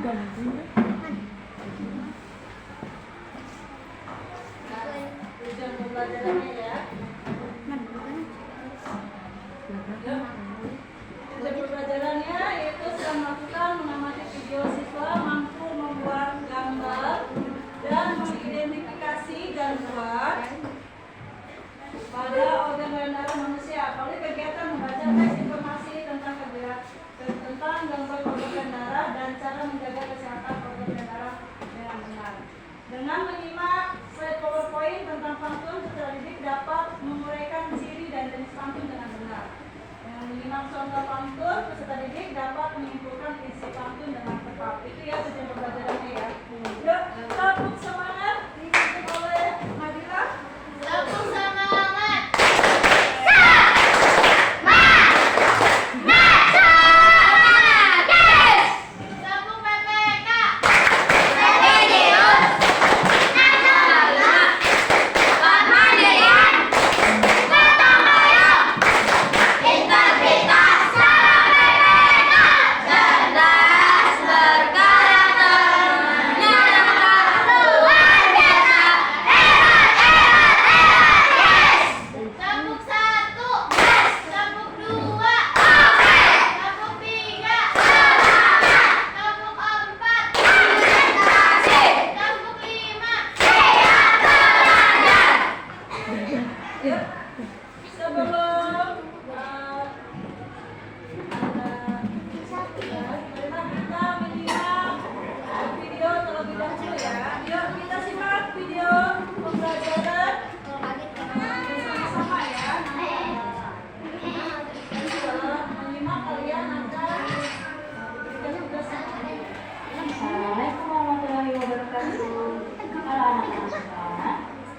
Tujuan pembelajarannya ya. Tujuan pembelajarannya yaitu sedang melakukan mengamati video siswa mampu membuat gambar dan mengidentifikasi gangguan pada organ darah manusia. Kalau kegiatan membaca teks informasi tentang gangguan organ darah dan cara menjaga kesehatan organ darah dengan benar. Dengan menyimak slide PowerPoint tentang pantun, peserta didik dapat menguraikan ciri dan jenis pantun dengan benar. Dengan menyimak contoh pantun, peserta didik dapat menyimpulkan isi pantun dengan tepat. Itu ya tujuan pembelajarannya ya. Yuk, tepuk semangat dipimpin oleh Nadira. Tepuk semangat.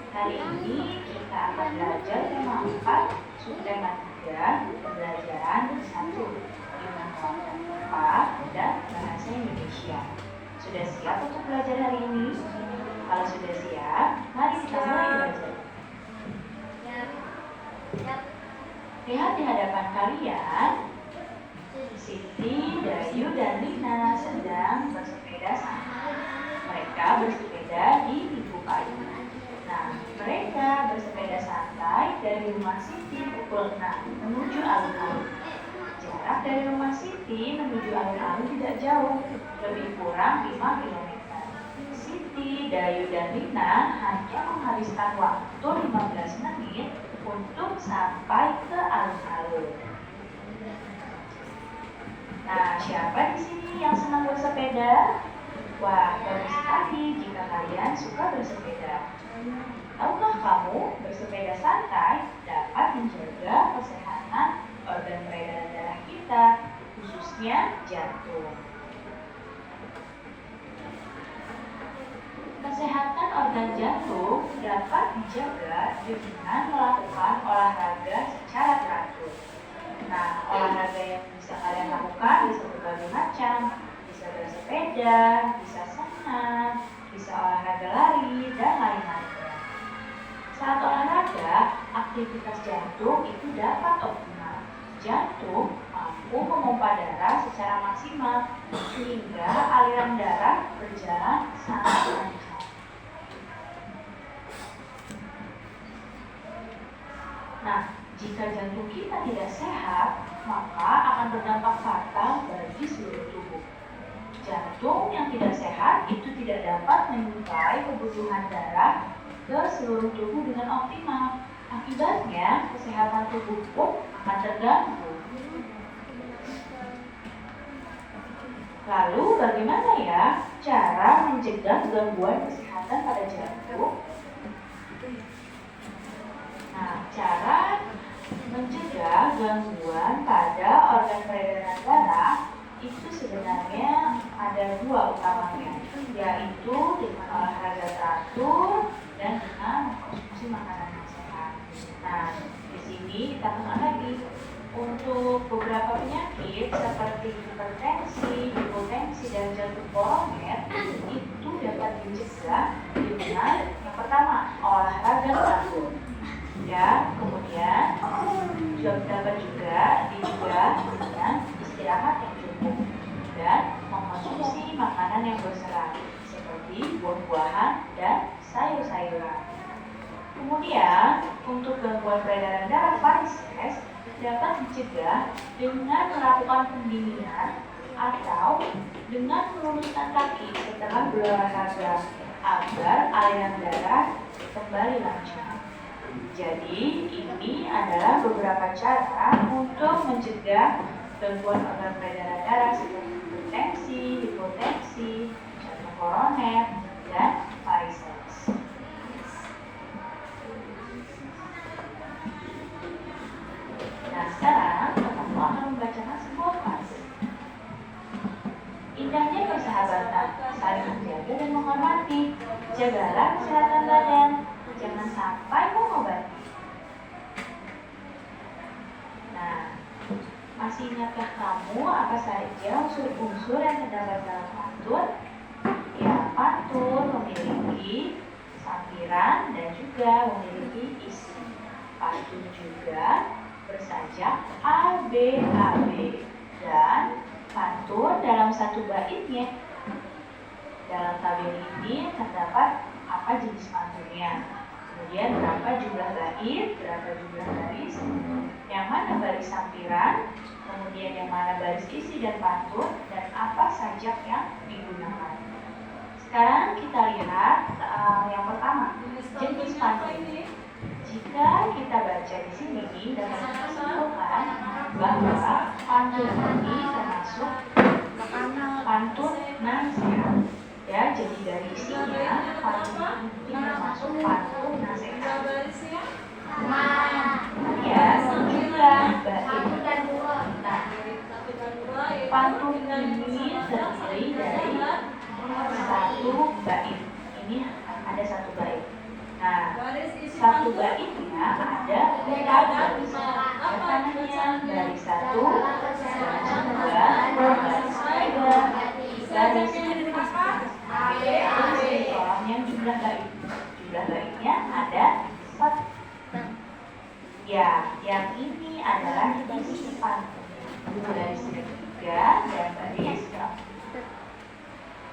Hari ini kita akan belajar tema 4, subtema 3, pembelajaran 1, Ilmu Pengetahuan dan Bahasa Indonesia. Sudah siap untuk belajar hari ini? Kalau sudah siap, mari kita mulai belajar. Lihat di hadapan kalian, Siti, Dayu, dan Lina sedang bersepeda santai. Mereka bersepeda di minggu pagi. Nah, mereka bersepeda santai dari rumah Siti pukul 6 menuju alun-alun. Jarak dari rumah Siti menuju alun-alun tidak jauh, lebih kurang 5 km. Siti, Dayu, dan Lina hanya menghabiskan waktu 15 menit untuk sampai ke alun-alun. Nah, siapa di sini yang senang bersepeda? Wah, bagus sekali jika kalian suka bersepeda. Tahukah kamu, bersepeda santai dapat menjaga kesehatan organ peredaran darah kita, khususnya jantung. Kesehatan organ jantung dapat dijaga dengan melakukan olahraga secara teratur. Nah, olahraga yang bisa kalian lakukan bisa berbagai macam, bisa bersepeda, bisa senam, bisa olahraga lari, dan lain-lain. Saat olahraga, aktivitas jantung itu dapat optimal. Jantung mampu memompa darah secara maksimal sehingga aliran darah berjalan sangat lancar. Nah, jika jantung kita tidak sehat, maka akan berdampak fatal bagi seluruh tubuh. Jantung yang tidak sehat itu tidak dapat menyuplai kebutuhan darah ke seluruh tubuh dengan optimal. Akibatnya, kesehatan tubuh pun akan terganggu. Lalu, bagaimana ya cara mencegah gangguan kesehatan pada jantung? Nah, cara mencegah gangguan pada organ peredaran darah itu sebenarnya ada dua utamanya, yaitu dengan olahraga teratur dan dengan mengkonsumsi makanan yang sehat. Nah, di sini kita kenal lagi untuk beberapa penyakit seperti hipertensi, hipotensi, dan jantung koroner itu dapat dicegah dengan yang pertama olahraga teratur. Ya, kemudian dapat juga dicegah dengan istirahat yang cukup dan mengkonsumsi makanan Kemudian, untuk gangguan peredaran darah varises dapat dicegah dengan melakukan pendinginan atau dengan meluruskan kaki setelah berolahraga agar aliran darah kembali lancar. Jadi, ini adalah beberapa cara untuk mencegah gangguan organ peredaran darah seperti hipertensi, hipotensi, jantung koroner, dan varises. Nah, sekarang aku akan membacakan sebuah puisi. Indahnya persahabatan, saling menjaga dan menghormati. Jagalah kesehatan badan, jangan sampai mengobati. Nah, masih ingatkah kamu apa saja unsur-unsur yang terdapat dalam pantun? Ya, pantun memiliki sampiran dan juga memiliki isi. Pantun juga bersajak A, B, dan pantun dalam satu baitnya. Dalam tabel ini terdapat apa jenis pantunnya, kemudian berapa jumlah bait, berapa jumlah baris, yang mana baris sampiran, kemudian yang mana baris isi dan pantun, dan apa sajak yang digunakan. Sekarang kita lihat yang pertama, jenis pantun. Jika kita baca di sini dapat disimpulkan bahwa pantun ini termasuk pantun nasihat. Ya, jadi dari isinya pantun ini termasuk pantun nasihat. Kemudian jumlah bait. Nah, pantun ini terdiri dari satu bait. Ini ada satu bait. Nah, satu baitnya ada 4 baris. Biasanya baris 1, baris 2, baris 3, baris 4. Terus di kolomnya jumlah bait. Jumlah baitnya ada 4. Ya, yang ini adalah isi pantun. Baris ketiga dan baris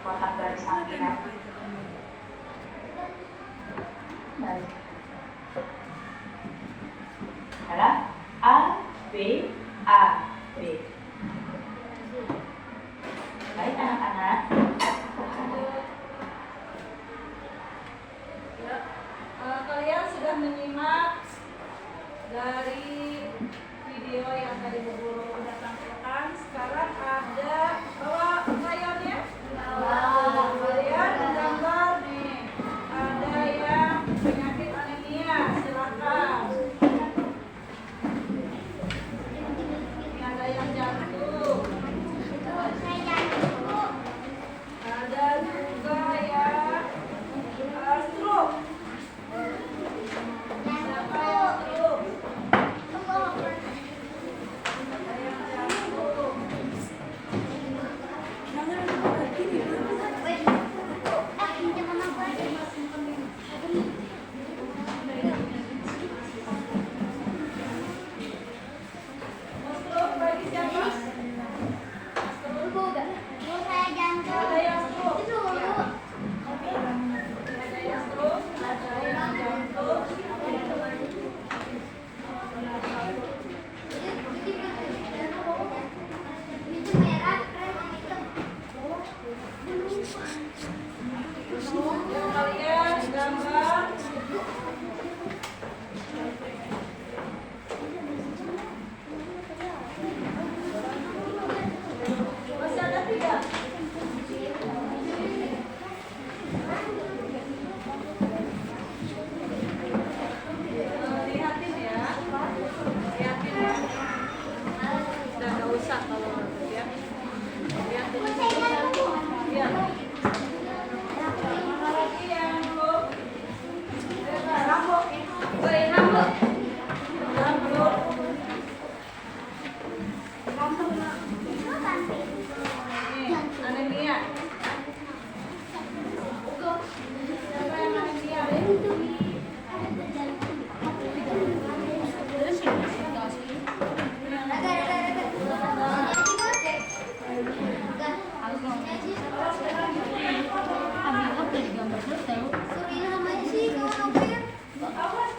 kotak baris sampiran. Baik. Adalah A, B. Baik anak-anak. Ya, kalian sudah menyimak dari video yang tadi Bu Guru sudah tampilkan. Sekarang ada bawa krayonnya. Kalian menggambar nih. Ada yang penyakit anemia, silakan. Ini ada yang jantung. Ada juga yang stroke. Siapa yang stroke? Ada yang jantung. Stroke bagi siapa? Ada yang stroke. Ada yang stroke, ada yang jantung. Yang kalian gambar. Masih ada tidak? Lihatin ya. Lihatin ya. Udah nggak usah kalau ya. Lihatin. Iya. Mana lagi yang belum? Rambut. Rambut. Nih, anemia. Siapa yang anemia? Awas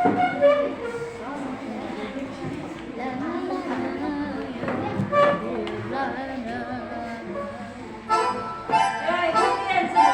ikutin semuanya.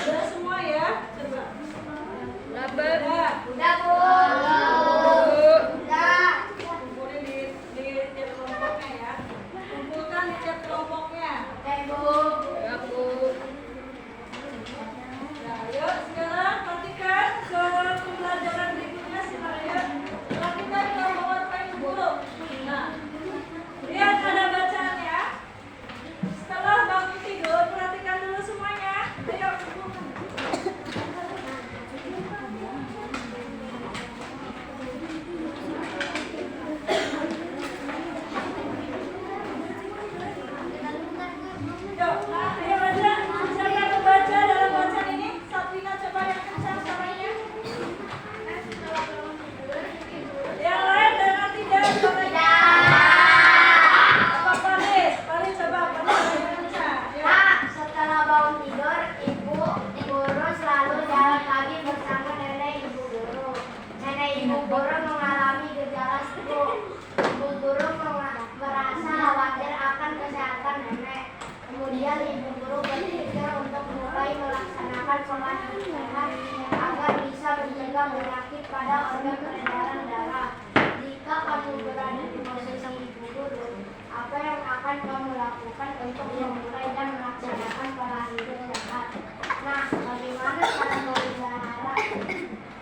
Udah semua ya? Coba. Udah, Udah. Bu. Kumpulin di tiap kelompoknya ya. Kumpulkan di tiap kelompoknya. Yuk, ayo baca. Siapa yang baca dalam bacaan ini? Sabrina coba yang kencang suaranya. Yang lain dengan tidak suaranya. Apa Paris? Paris coba Paris yang kencang. Yuk. Setelah bangun tidur, ibu guru selalu jalan kaki bersama nenek ibu guru. Nenek ibu guru mengalami gejala stroke. Ibu guru merasa khawatir akan kesehatan nenek. Kemudian ibu guru berpikir untuk mulai melaksanakan pola hidup sehat agar bisa mencegah penyakit pada organ peredaran darah. Jika kamu berada di posisi ibu guru, apa yang akan kamu lakukan untuk memulai dan melaksanakan pola hidup sehat? Nah, bagaimana cara memelihara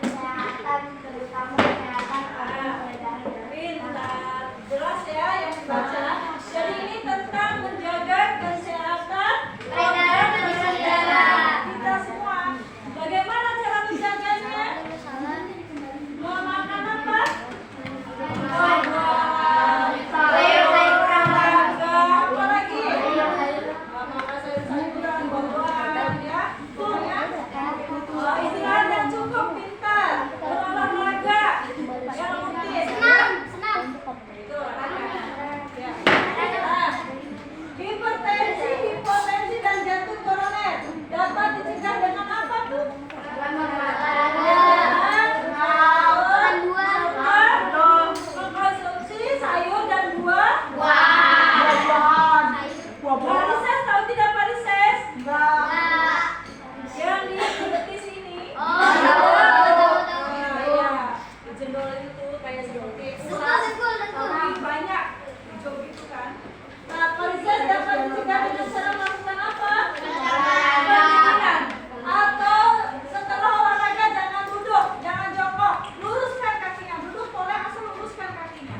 kesehatan, terutama kesehatan organ peredaran darah? Pintar. Jelas ya yang dibaca. Jadi ini tentang menjaga kesehatan Peredaran darah. kita semua. Bagaimana cara menjaganya? Memakan apa? Olahraga. Apa lagi? Makan sayur-sayuran, buah-buahan, ya. Tuh ya. Istirahat yang cukup, pintar. Berolahraga. Yang rutin. Itu olahraga. Ya. Nah, hipertensi, hipotensi dan jantung koroner dapat dicegah dengan apa tuh? Mengkonsumsi sayur dan buah. Parises tahu tidak parises? Yang di sini. Iya. Jendol itu kayak seperti tapi banyak hijau gitu kan. Nah, parises dapat dicegah dengan cara melakukan apa? Pendinginan. Atau setelah olahraga jangan duduk, jangan jongkok, luruskan kakinya. Duduk boleh asal luruskan kakinya,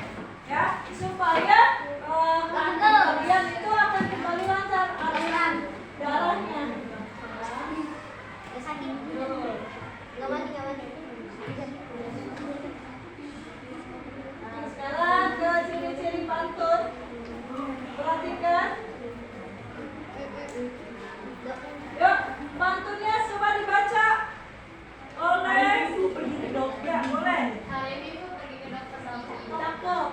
ya, supaya kalian itu akan kembali lancar aliran darahnya. Nah, sekarang ke ciri-ciri pantun. Perhatikan. Yuk, pantunnya coba dibaca oleh ya, boleh. Hari ini ibu pergi ke dokter sama ibu. Cakep.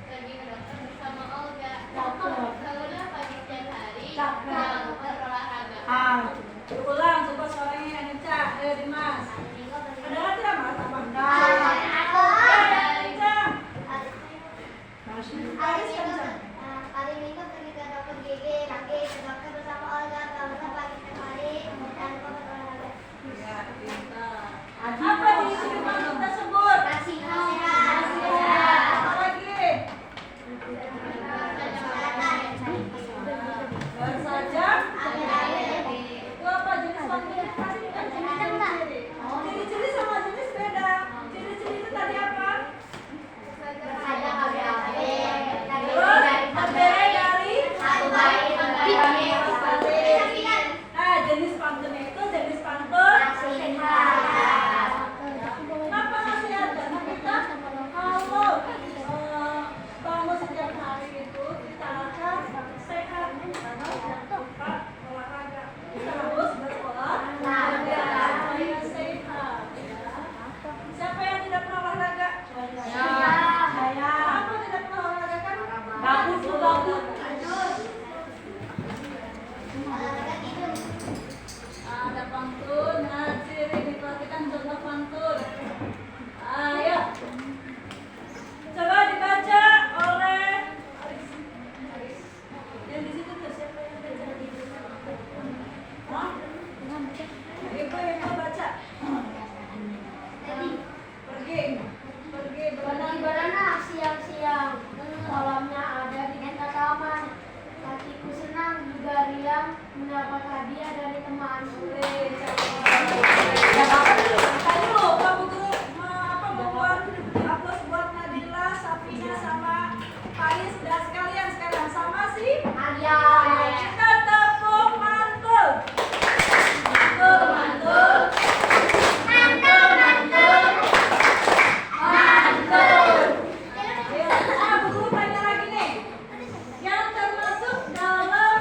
Pergi ke dokter bersama Olga. Cakep. Sahurnya pagi setiap hari. Cakep. Jangan lupa berolahraga. Ulang coba suaranya yang kencang. Ayo Dimas. Kedengar tidak Mas? Apa? Kencang. Paris kencang. Hari Minggu pergi ke dokter gigi, kaki ke dokter bersama Olga. Sahurnya pagi setiap hari. Jangan lupa berolahraga. Ya, pintar. Apa di sini pantun tersebut? Nasihat. Apa lagi? Bersaja. Itu apa jenis pantunnya tadi? Ciri-ciri sama jenis beda. Ciri-ciri itu tadi apa? Terus terdiri dari nah, jenis pantunnya itu jenis pantun. Kenapa nasihat? Karena kita kalau bangun setiap hari itu kita akan sehat karena jangan lupa olahraga. Kita harus berolahraga supaya sehat. Ya. Siapa yang tidak pernah olahraga? Saya. Kenapa tidak pernah olahraga kan? Gabut. Ada pantun, nah ciri diperhatikan contoh pantun. Ayo, coba dibaca oleh Aris. Yang di situ tuh siapa yang baca? Hah? Ibu baca. Pergi Di banana siang-siang, kolamnya ada di dekat taman. Hatiku senang juga riang mendapat hadiah dari teman. Tadi lo kamu tuh membuat aplaus buat Nadila, Safina sama Paris dan sekalian sekarang sama si Arya. kita tepuk mantul. Mantul. Ayo, Bu Guru tanya lagi nih. Yang termasuk dalam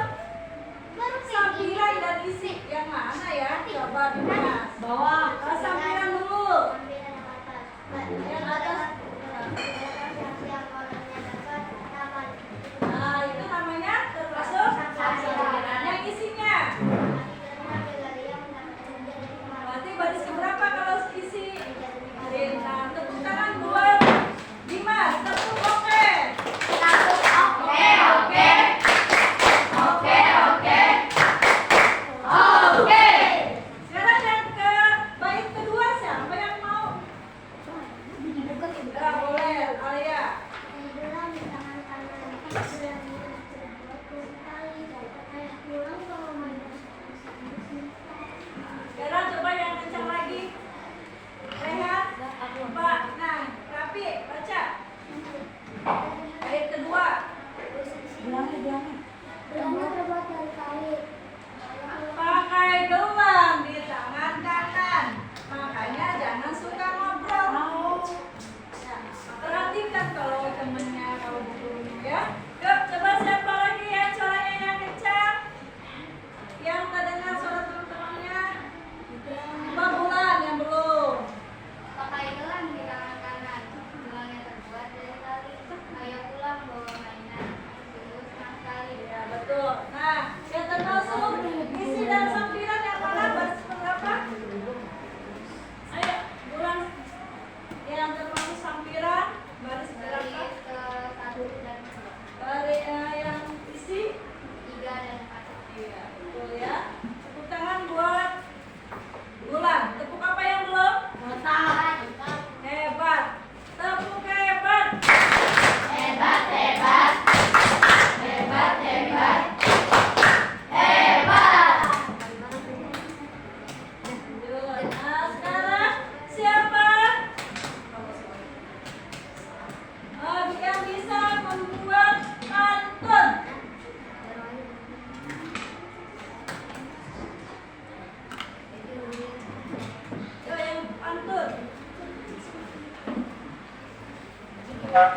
Yuk,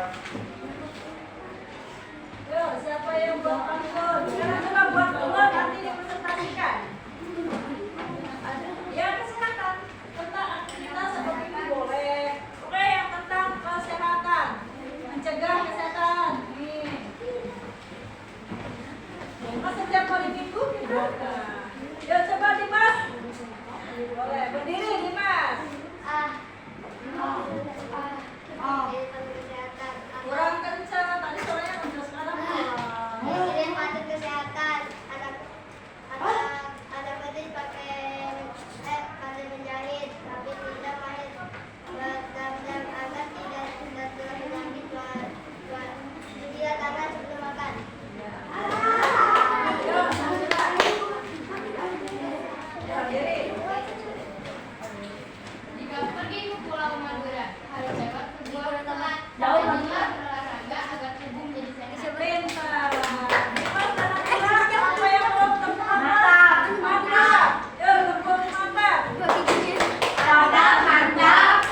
siapa yang buat pantun? Sekarang coba buat dulu, nanti dipresentasikan. Ya, kesehatan. Tentang aktivitas seperti ini boleh. Oke, yang tentang kesehatan. Mencegah kesehatan. Nih. Mas setiap hari minggu kita. Ya, coba Dimas. Boleh, berdiri Dimas. Kurang kencang, tadi suaranya kencang, sekarang kurang. Presiden pantun kesehatan ada petis pakai menjahit tapi tidak mahir berjam-jam agar tidak terkena penyakit cuci tangan sebelum makan. Yuk, coba. Berdiri. Jika pergi ke Pulau Madura, harus lewat sebuah tempat Jauh, berolahraga agar tubuh menjadi sehat. Pintar. Dimas kanan gerak, apa yang belum terpapar? Mantap. Yuk, tepuk mantap. Mantap, mantap,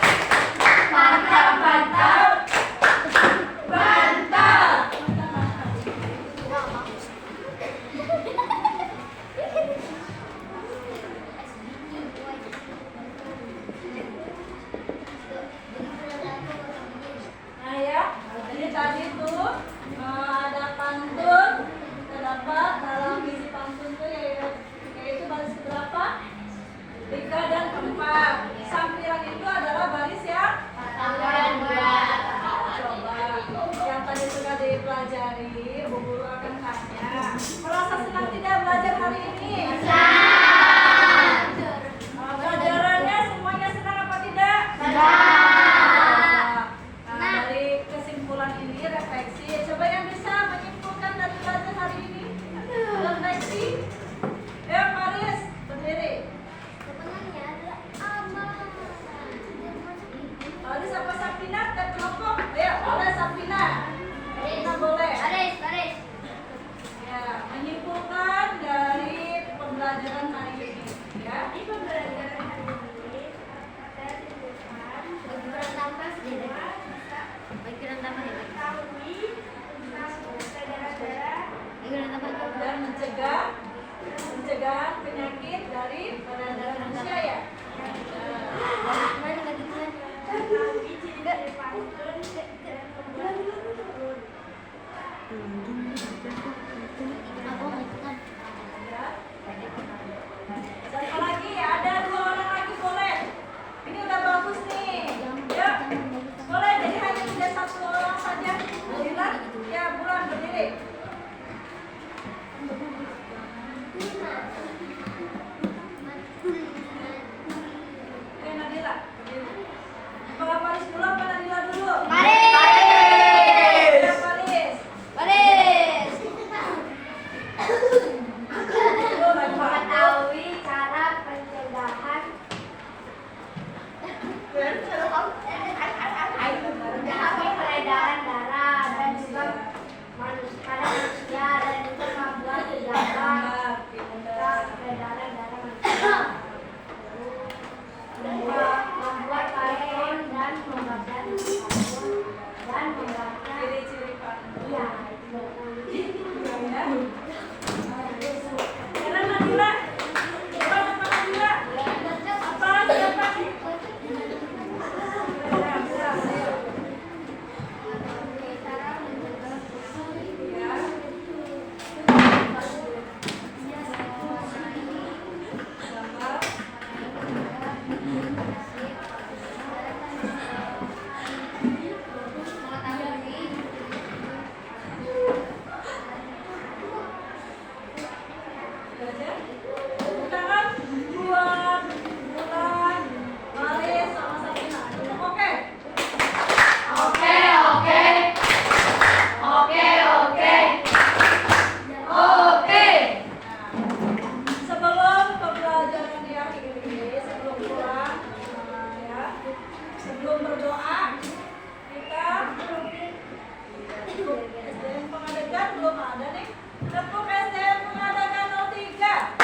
mantap, mantap, mantap. Nah ya, jadi tadi tuh ada pantun, terdapat dalam isi pantun tuh yaitu baris berapa? 3 dan 4. Sampiran itu adalah baris yang coba yang tadi sudah dipelajari, Bu Guru akan tanya. Merasa senang tidak belajar hari ini? Pelajarannya semuanya senang apa tidak? Nah, dari kesimpulan ini refleksi. Coba yang bisa menyimpulkan dari belajar hari ini. Refleksi. Ya, Faris, berdiri. Kemenangannya adalah aman. Faris apa Sapina? Dan kelompok. Ayo, boleh Sapina. Sapina boleh. Baris. Ya, menyimpulkan dari pembelajaran hari ini. Ya. Dan mencegah penyakit dari peredaran manusia ya. Satu lagi ada 2 orang lagi boleh. Ini udah bagus nih. Ya, boleh jadi hanya tidak 1 orang saja. Bulan, ya Bulan berdiri. Oke Nadila, berdiri. Apa Faris dulu apa Nadila dulu? Ya Faris. Dulu lagi Pak. Mengetahui cara pencegahan peredaran darah dan juga pada manusia dan juga membuat kejahatan peredaran darah manusia, membuat pantun dan membaca Ciri-ciri Pak. iya. Sekarang Nadila. Coba apa Nadila? Apa siapa? Sebelum berdoa, kita SDM Pengadegan belum ada nih. Tepuk SDM Pengadegan 03.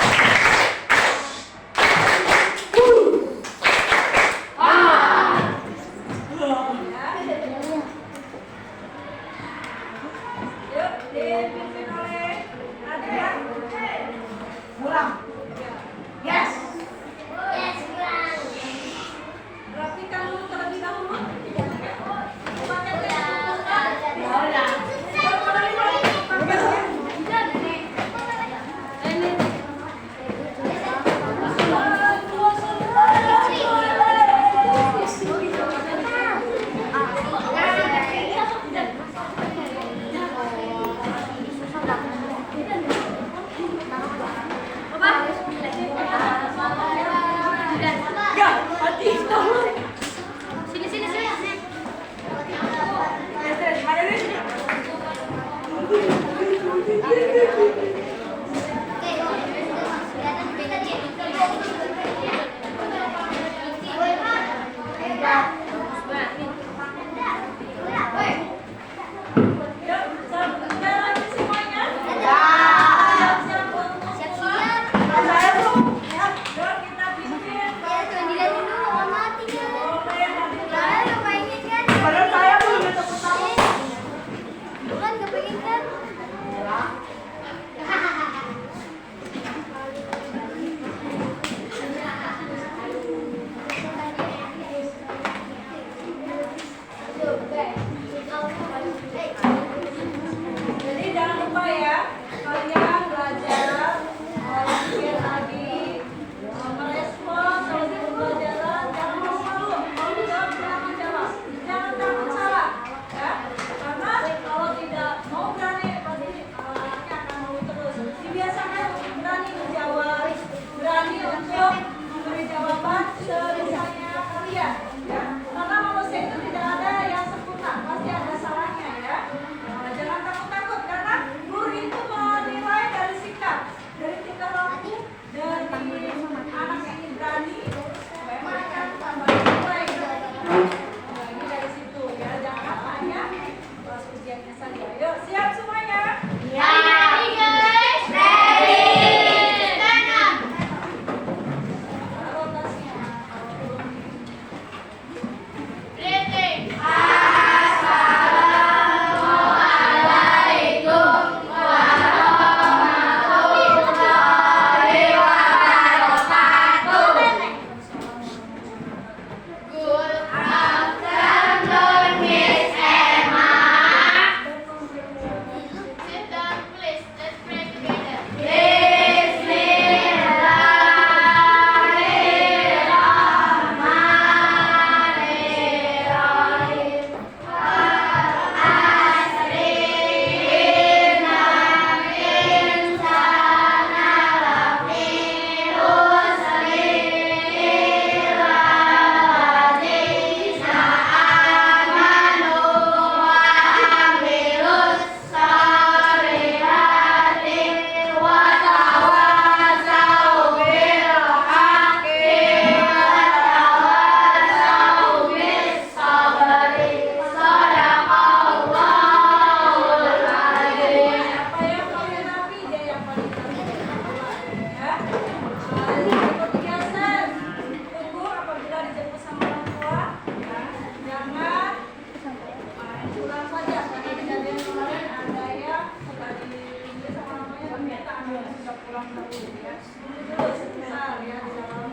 dulu sebentar ya di dalam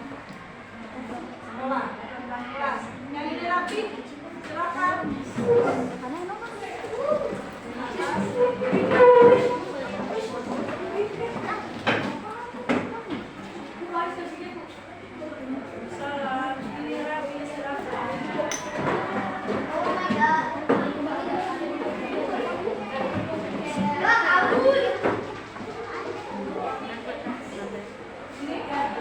sekolah kelas. Yang ini rapi, silakan. Salam, ini rapi, silakan. Oh my god. Wah, kabur. Ini kan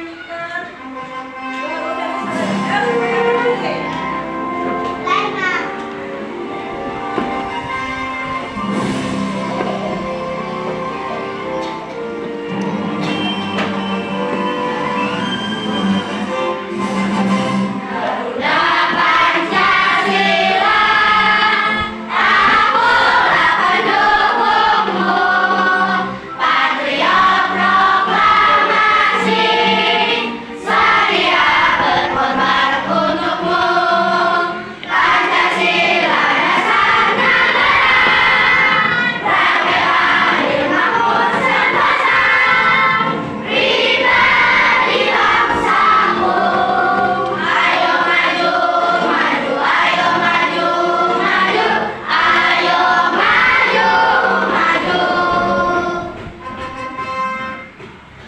menyanyikan lagu dari Lena.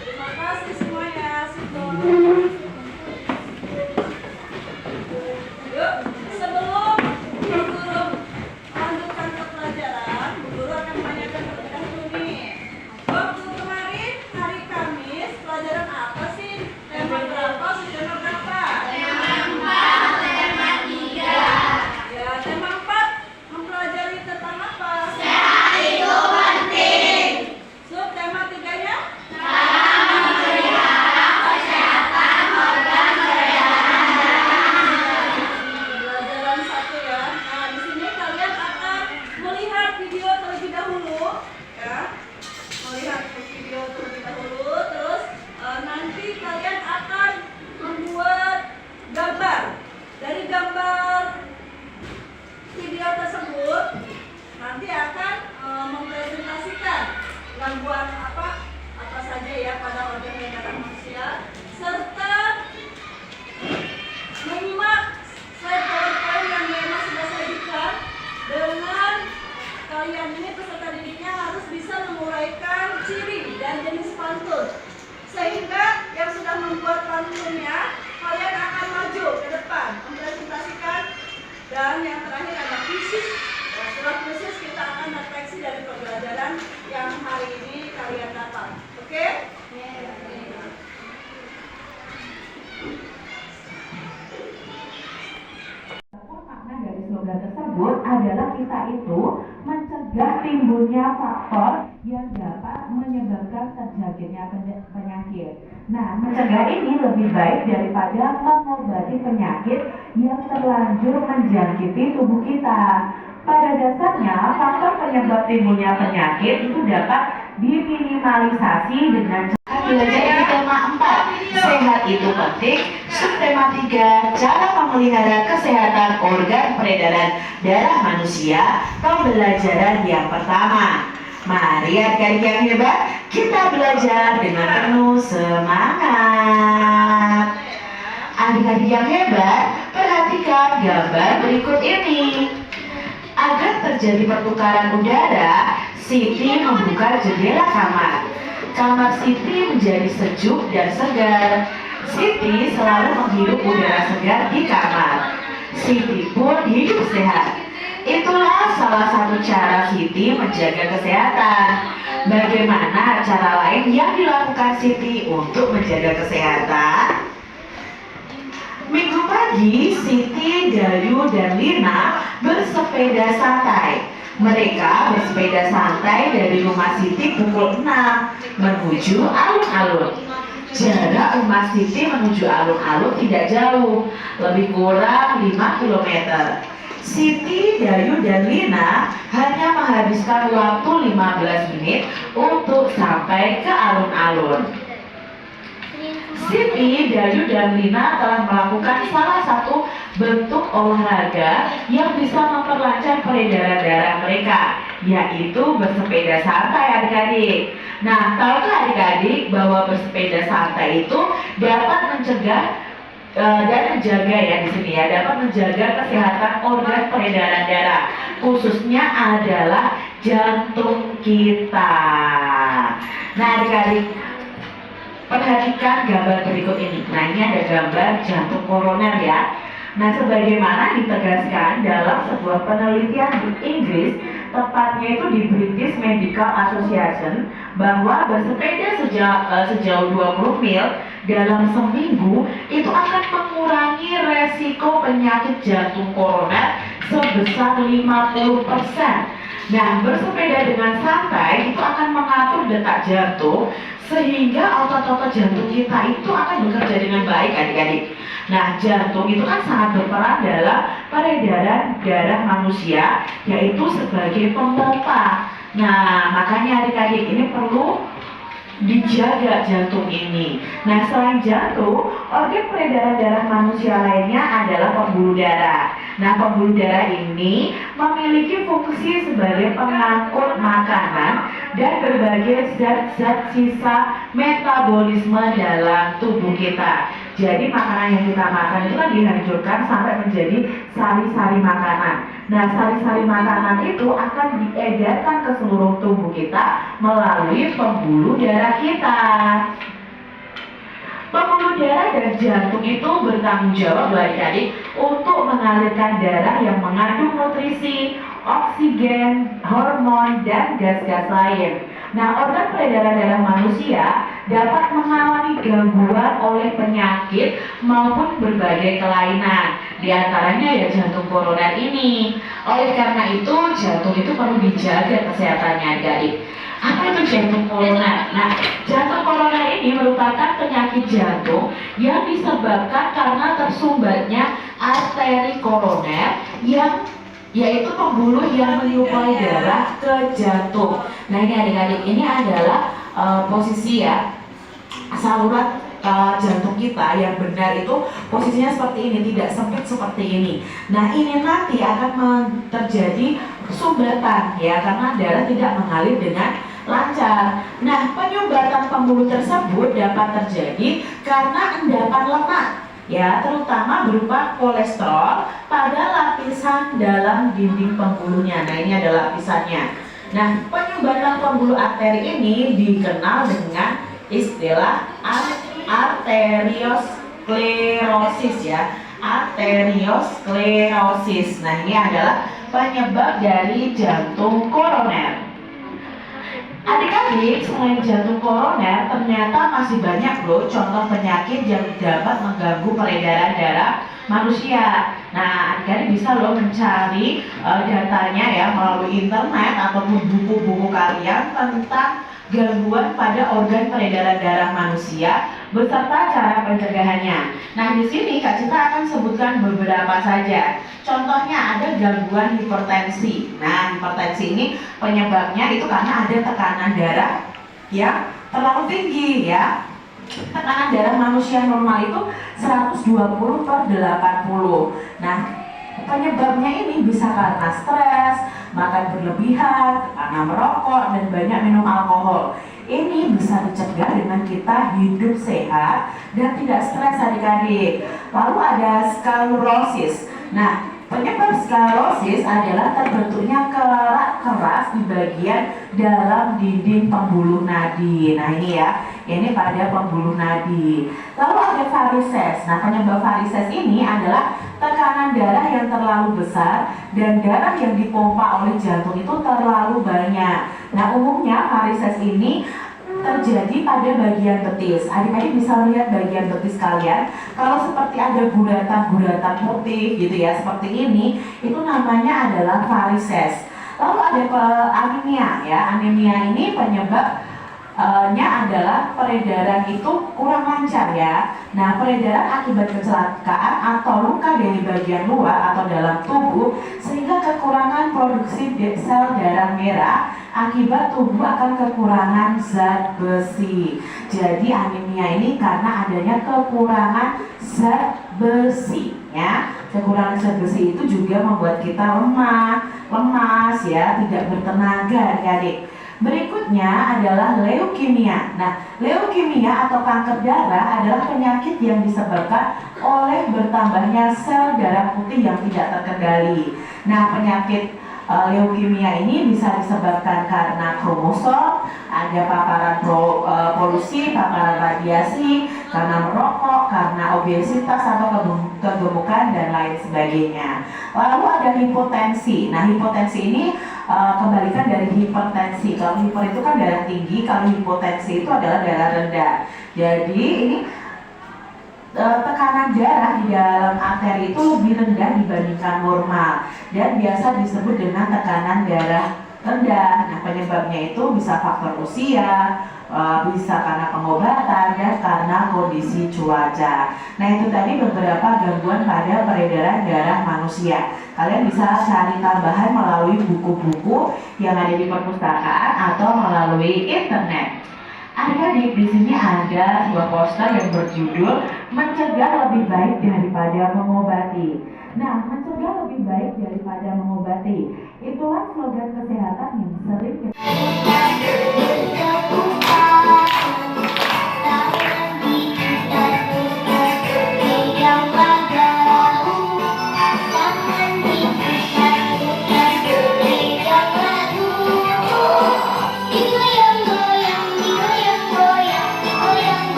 Terima kasih semuanya. Yuk, sebelum Bu Guru lanjutkan ke pelajaran, Bu Guru akan menanyakan terlebih dahulu nih. Waktu kemarin hari Kamis, pelajaran apa sih? Tema berapa? Tema berapa? Ya, tema 4 mempelajari tentang apa? Sub tema 3-nya? Pelajaran 1 ya. Nah, di sini kalian akan melihat video terlebih dahulu, ya. Melihat video terlebih dahulu, terus nanti kalian akan membuat gambar. Dari gambar video tersebut nanti akan mempresentasikan gangguan apa saja ya pada organ dan darah manusia, serta menyimak slide PowerPoint yang memang sudah sajikan. Dengan kalian ini peserta didiknya harus bisa menguraikan ciri dan jenis pantun, sehingga yang sudah membuat pantunnya kalian akan maju ke depan mempresentasikan. Dan yang terakhir adalah krisis. Setelah krisis kita akan refleksi dari pembelajaran yang hari ini kalian dapat. Oke? Makna dari slogan tersebut adalah kita itu mencegah timbulnya faktor yang dapat menyebabkan terjangkitnya penyakit. Nah, mencegah ini lebih baik daripada mengobati penyakit yang terlanjur menjangkiti tubuh kita. Pada dasarnya, faktor penyebab timbulnya penyakit itu dapat diminimalisasi dengan cara belajar di tema 4, sehat itu penting. Subtema 3, cara memelihara kesehatan organ peredaran darah manusia. Pembelajaran yang pertama. Mari adik-adik yang hebat, kita belajar dengan penuh semangat. Adik-adik yang hebat, perhatikan gambar berikut ini. Agar terjadi pertukaran udara, Siti membuka jendela kamar. Kamar Siti menjadi sejuk dan segar. Siti selalu menghirup udara segar di kamar. Siti pun hidup sehat. Itulah salah satu cara Siti menjaga kesehatan. Bagaimana cara lain yang dilakukan Siti untuk menjaga kesehatan? Minggu pagi, Siti, Dayu, dan Lina bersepeda santai. Mereka bersepeda santai dari rumah Siti pukul 6 menuju alun-alun. Jarak rumah Siti menuju alun-alun tidak jauh, lebih kurang 5 km. Siti, Dayu, dan Lina hanya menghabiskan waktu 15 menit untuk sampai ke alun-alun. Siti, Dayu, dan Lina telah melakukan salah satu bentuk olahraga yang bisa memperlancar peredaran darah mereka, yaitu bersepeda santai adik-adik. Nah, tahukah adik-adik bahwa bersepeda santai itu dapat mencegah dan menjaga ya di sini ya, dapat menjaga kesehatan organ peredaran darah, khususnya adalah jantung kita. Nah adik-adik, perhatikan gambar berikut ini. Nah, ini ada gambar jantung koroner ya. Nah, sebagaimana ditegaskan dalam sebuah penelitian di Inggris, tepatnya itu di British Medical Association, bahwa bersepeda sejauh 20 mil dalam seminggu itu akan mengurangi resiko penyakit jantung koroner sebesar 50%. Nah, bersepeda dengan santai itu akan mengatur detak jantung sehingga otot-otot jantung kita itu akan bekerja dengan baik, adik-adik. Nah, jantung itu kan sangat berperan dalam peredaran darah manusia, yaitu sebagai pemompa. Nah, makanya adik-adik ini perlu dijaga jantung ini. Nah, selain jantung, organ peredaran darah manusia lainnya adalah pembuluh darah. Nah, pembuluh darah ini memiliki fungsi sebagai pengangkut makanan dan berbagai zat-zat sisa metabolisme dalam tubuh kita. Jadi makanan yang kita makan itu kan dihancurkan sampai menjadi sari-sari makanan. Nah, sari-sari makanan itu akan diedarkan ke seluruh tubuh kita melalui pembuluh darah kita. Pembuluh darah dan jantung itu bertanggung jawab adik-adik untuk mengalirkan darah yang mengandung nutrisi, oksigen, hormon, dan gas-gas lain. Nah, organ peredaran darah manusia dapat mengalami gangguan oleh penyakit maupun berbagai kelainan. Di antaranya ya jantung koroner ini. Oleh karena itu, jantung itu perlu dijaga kesehatannya adik-adik. Apa itu jantung koroner? Nah, jantung koroner ini merupakan penyakit jantung yang disebabkan karena tersumbatnya arteri koroner yang yaitu pembuluh yang menyuplai darah ke jantung. Nah, ini adik-adik, ini adalah posisi ya saluran jantung kita yang benar itu posisinya seperti ini, tidak sempit seperti ini. Nah, ini nanti akan terjadi sumbatan ya, karena darah tidak mengalir dengan lancar. Nah, penyumbatan pembuluh tersebut dapat terjadi karena endapan lemak ya, terutama berupa kolesterol pada lapisan dalam dinding pembuluhnya. Nah, ini adalah lapisannya. Nah, penyumbatan pembuluh arteri ini dikenal dengan istilah arteriosklerosis ya, arteriosklerosis. Nah, ini adalah penyebab dari jantung koroner. Adik-adik, selain jantung koroner, ternyata masih banyak loh contoh penyakit yang dapat mengganggu peredaran darah manusia. Nah, adik-adik bisa loh mencari datanya ya melalui internet ataupun buku-buku kalian tentang gangguan pada organ peredaran darah manusia beserta cara pencegahannya. Nah, di sini Kak Cita akan sebutkan beberapa saja. Contohnya ada gangguan hipertensi. Nah, hipertensi ini penyebabnya itu karena ada tekanan darah yang terlalu tinggi ya. Tekanan darah manusia normal itu 120/80. Nah, penyebabnya ini bisa karena stres, makan berlebihan, karena merokok, dan banyak minum alkohol. Ini bisa dicegah dengan kita hidup sehat dan tidak stres adik-adik. Lalu ada sklerosis. Nah, penyebab sklerosis adalah terbentuknya kerak keras di bagian dalam dinding pembuluh nadi. Nah, ini ya, ini pada pembuluh nadi. Lalu ada varises. Nah, penyebab varises ini adalah tekanan darah yang terlalu besar dan darah yang dipompa oleh jantung itu terlalu banyak. Nah, umumnya varises ini terjadi pada bagian betis. Adik-adik bisa lihat bagian betis kalian. Kalau seperti ada guratan-guratan putih gitu ya, seperti ini, itu namanya adalah varises. Lalu ada anemia ya. Anemia ini penyebabnya adalah peredaran itu kurang lancar ya. Nah, peredaran akibat kecelakaan atau luka dari bagian luar atau dalam tubuh sehingga kekurangan produksi sel darah merah akibat tubuh akan kekurangan zat besi. Jadi anemia ini karena adanya kekurangan zat besi ya. Kekurangan zat besi itu juga membuat kita lemah, lemas ya, tidak bertenaga adik-adik. Berikutnya adalah leukemia. Nah, leukemia atau kanker darah adalah penyakit yang disebabkan oleh bertambahnya sel darah putih yang tidak terkendali. Nah, penyakit leukemia ini bisa disebabkan karena kromosom, ada paparan polusi, paparan radiasi, karena merokok, karena obesitas atau kegemukan dan lain sebagainya. Lalu ada hipotensi. Nah, hipotensi ini kembalikan dari hipertensi. Kalau hiper itu kan darah tinggi, kalau hipotensi itu adalah darah rendah. Jadi ini tekanan darah di dalam arteri itu lebih rendah dibandingkan normal dan biasa disebut dengan tekanan darah rendah. Nah, penyebabnya itu bisa faktor usia, bisa karena pengobatan dan karena kondisi cuaca. Nah, itu tadi beberapa gangguan pada peredaran darah manusia. Kalian bisa cari tambahan melalui buku-buku yang ada di perpustakaan atau melalui internet. Adik-adik, di sini ada sebuah poster yang berjudul "Mencegah lebih baik daripada mengobati". Nah, mencegah lebih baik daripada mengobati, itulah slogan kesehatan yang sering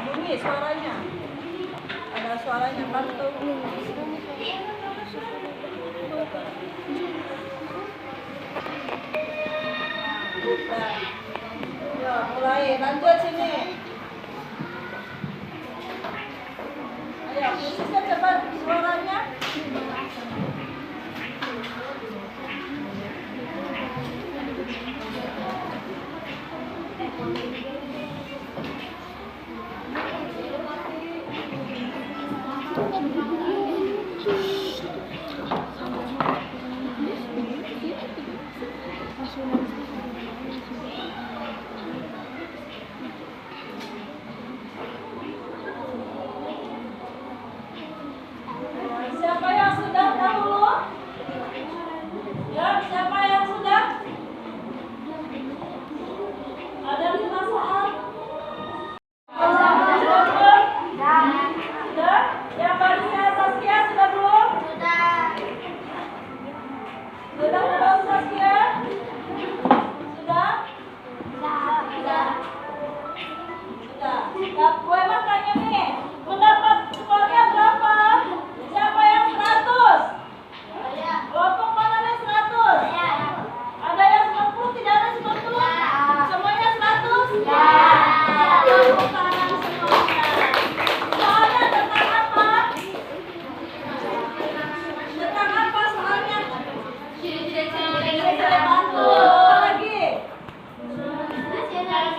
bunyi suaranya. Ada suaranya bantu. Ya, mulai lanjut sini. Ayo, khususnya cepat suaranya. Siapa yang sudah dahulu? Ya, siapa yang sudah? Ada 5 soal. Sudah? Yang barunya Saskia sudah belum? Sudah belum Saskia? Sudah? Sudah. Nah, gue mau tanya nih, mendapat skornya berapa? Siapa yang 100? Kelompok mana nih 100? Ada yang 90, tidak ada 90? Semuanya 100? Tepuk tangan semuanya. Soalnya tentang apa? Tentang apa soalnya? Ciri-ciri bantu. Apa lagi? Pintar.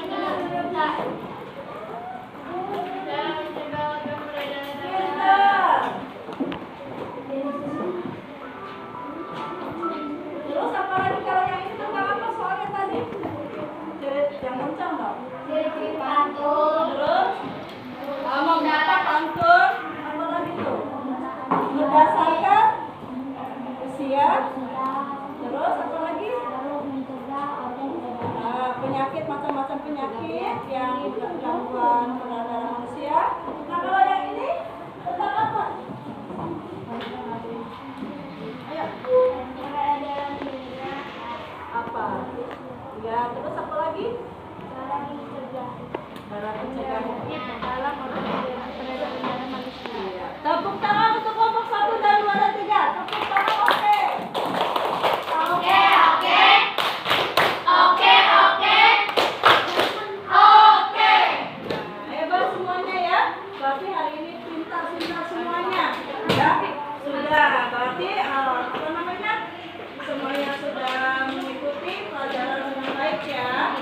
Terus apa lagi kalau yang ini tentang apa soalnya tadi? Yang kencang dong. Terus mengapa pantun? Apa lagi tuh? Berdasarkan usia. Terus apa lagi? Penyakit, macam-macam penyakit yang gangguan darah manusia. Nah, kalau yang ini tentang apa? Ayo. Para pencegahan penyakit dalam organisasi peredaran manusia. Tepuk tangan untuk kelompok 1 dan 2 dan 3. Tepuk tangan, oke. Oke, oke. Oke, oke. Oke. Nah, hebat semuanya ya. Berarti hari ini pintar-pintar semuanya. Ya, sudah. Berarti apa namanya? Semuanya sudah mengikuti pelajaran dengan baik ya.